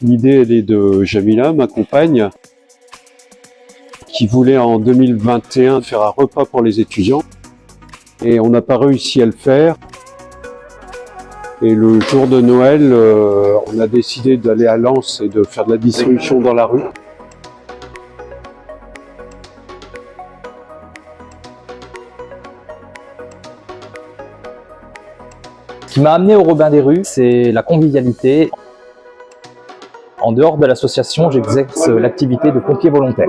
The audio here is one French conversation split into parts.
L'idée, elle est de Jamila, ma compagne, qui voulait en 2021 faire un repas pour les étudiants. Et on n'a pas réussi à le faire. Et le jour de Noël, on a décidé d'aller à Lens et de faire de la distribution dans la rue. Ce qui m'a amené au Robin des Rues, c'est la convivialité. En dehors de l'association, j'exerce l'activité de pompier volontaire.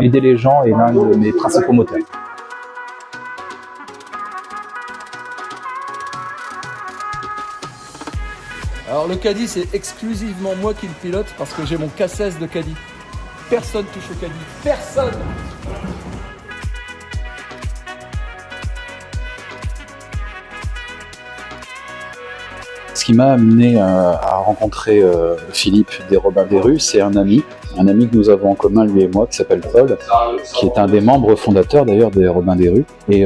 Aider les gens est l'un de mes principaux moteurs. Alors le caddie, c'est exclusivement moi qui le pilote parce que j'ai mon K16 de caddie. Personne touche au caddie. Personne! Ce qui m'a amené à rencontrer Philippe des Robins des Rues, c'est un ami que nous avons en commun, lui et moi, qui s'appelle Paul, qui est un des membres fondateurs d'ailleurs des Robins des Rues. Et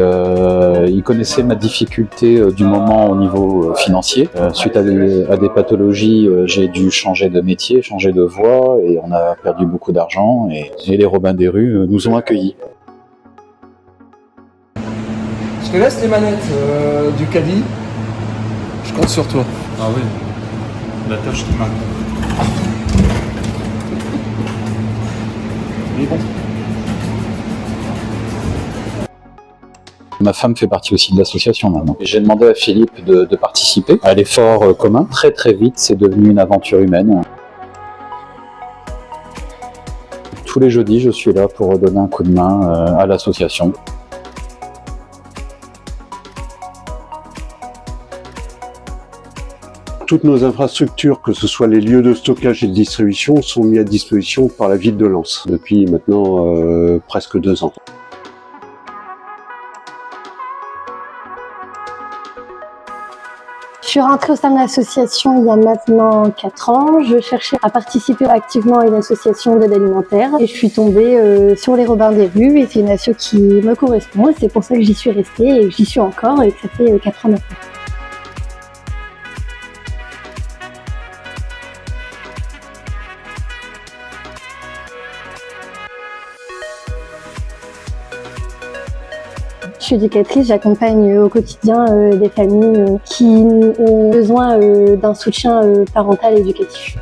il connaissait ma difficulté du moment au niveau financier. Suite à des pathologies, j'ai dû changer de métier, changer de voie, et on a perdu beaucoup d'argent. Et les Robins des Rues nous ont accueillis. Je te laisse les manettes du caddie. Je compte sur toi. Ah oui, la tâche qui manque. Mais bon. Ma femme fait partie aussi de l'association maintenant. J'ai demandé à Philippe de participer à l'effort commun. Très très vite, c'est devenu une aventure humaine. Tous les jeudis, je suis là pour donner un coup de main à l'association. Toutes nos infrastructures, que ce soit les lieux de stockage et de distribution, sont mis à disposition par la ville de Lens depuis maintenant presque 2 ans. Je suis rentrée au sein de l'association il y a maintenant 4 ans. Je cherchais à participer activement à une association d'aide alimentaire et je suis tombée sur les Robins des Rues et c'est une asso qui me correspond et c'est pour ça que j'y suis restée et que j'y suis encore et que ça fait 4 ans maintenant. Je suis éducatrice, j'accompagne au quotidien des familles qui ont besoin d'un soutien parental et éducatif.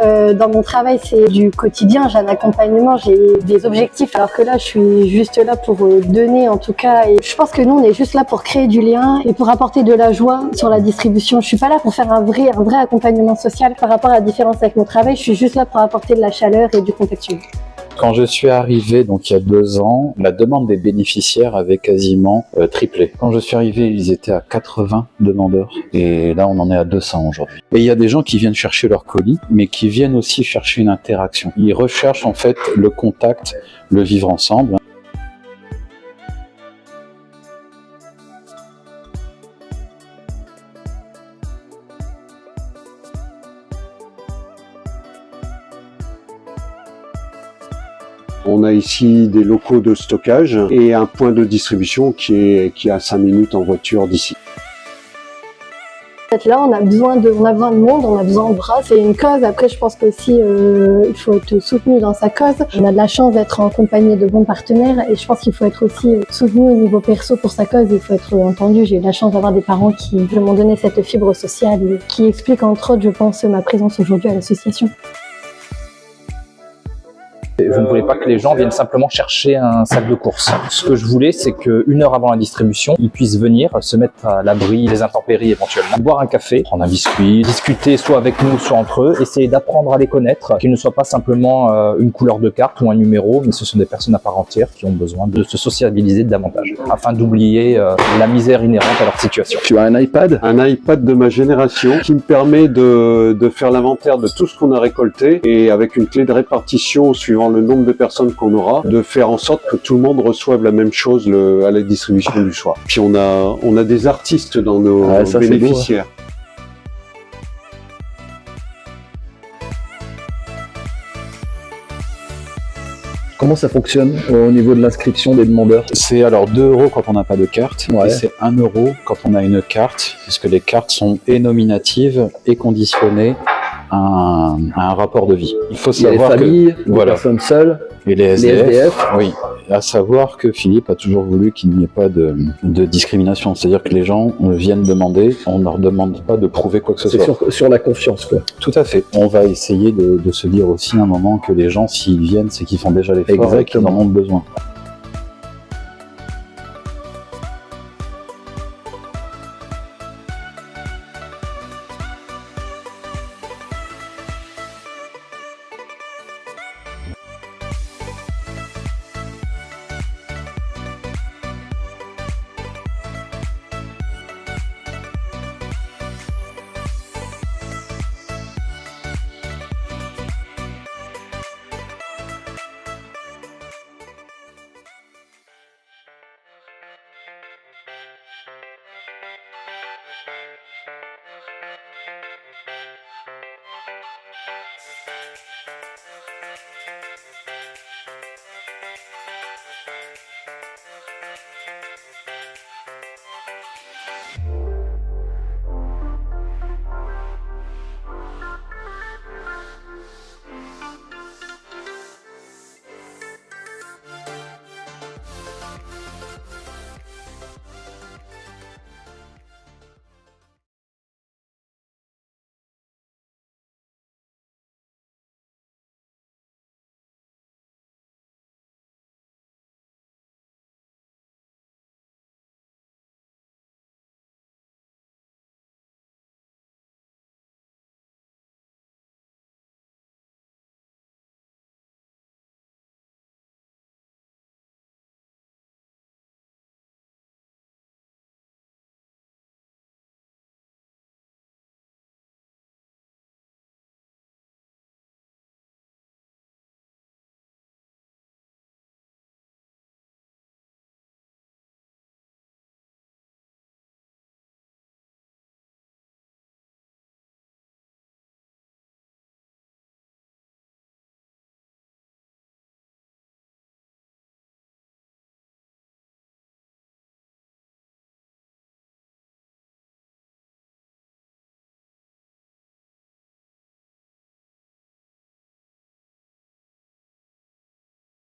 Dans mon travail, c'est du quotidien, j'ai un accompagnement, j'ai des objectifs, alors que là, je suis juste là pour donner en tout cas. Et je pense que nous, on est juste là pour créer du lien et pour apporter de la joie sur la distribution. Je suis pas là pour faire un vrai accompagnement social par rapport à la différence avec mon travail, je suis juste là pour apporter de la chaleur et du contact humain. Quand je suis arrivé, donc il y a 2 ans, la demande des bénéficiaires avait quasiment triplé. Quand je suis arrivé, ils étaient à 80 demandeurs et là on en est à 200 aujourd'hui. Et il y a des gens qui viennent chercher leur colis, mais qui viennent aussi chercher une interaction. Ils recherchent en fait le contact, le vivre ensemble. On a ici des locaux de stockage et un point de distribution qui est à 5 minutes en voiture d'ici. Là, on a besoin de monde, on a besoin de bras. C'est une cause. Après, je pense qu'aussi, il faut être soutenu dans sa cause. On a de la chance d'être en compagnie de bons partenaires et je pense qu'il faut être aussi soutenu au niveau perso pour sa cause. Il faut être entendu. J'ai eu la chance d'avoir des parents qui m'ont donné cette fibre sociale et qui expliquent entre autres, je pense, ma présence aujourd'hui à l'association. Je ne voulais pas que les gens viennent simplement chercher un sac de courses. Ce que je voulais, c'est qu'une heure avant la distribution, ils puissent venir se mettre à l'abri des intempéries éventuellement, boire un café, prendre un biscuit, discuter soit avec nous, soit entre eux, essayer d'apprendre à les connaître, qu'ils ne soient pas simplement une couleur de carte ou un numéro, mais ce sont des personnes à part entière qui ont besoin de se sociabiliser davantage, afin d'oublier la misère inhérente à leur situation. Tu as un iPad? Un iPad de ma génération qui me permet de faire l'inventaire de tout ce qu'on a récolté et avec une clé de répartition suivant le nombre de personnes qu'on aura, de faire en sorte que tout le monde reçoive la même chose à la distribution du soir. Puis on a des artistes dans nos bénéficiaires. Comment ça fonctionne au niveau de l'inscription des demandeurs? C'est alors 2 € quand on n'a pas de carte, Ouais. et c'est 1 € quand on a une carte, puisque les cartes sont et nominatives et conditionnées à un rapport de vie. Il faut Il y a les savoir familles, que les voilà, personnes seules, et les les SDF, SDF. oui. À savoir que Philippe a toujours voulu qu'il n'y ait pas de discrimination, c'est-à-dire que les gens viennent demander, on ne leur demande pas de prouver quoi que ce C'est soit. sur la confiance, quoi. Tout à fait. On va essayer de se dire aussi à un moment que les gens, s'ils viennent, c'est qu'ils font déjà l'effort et qu'ils en Exactement. ont besoin.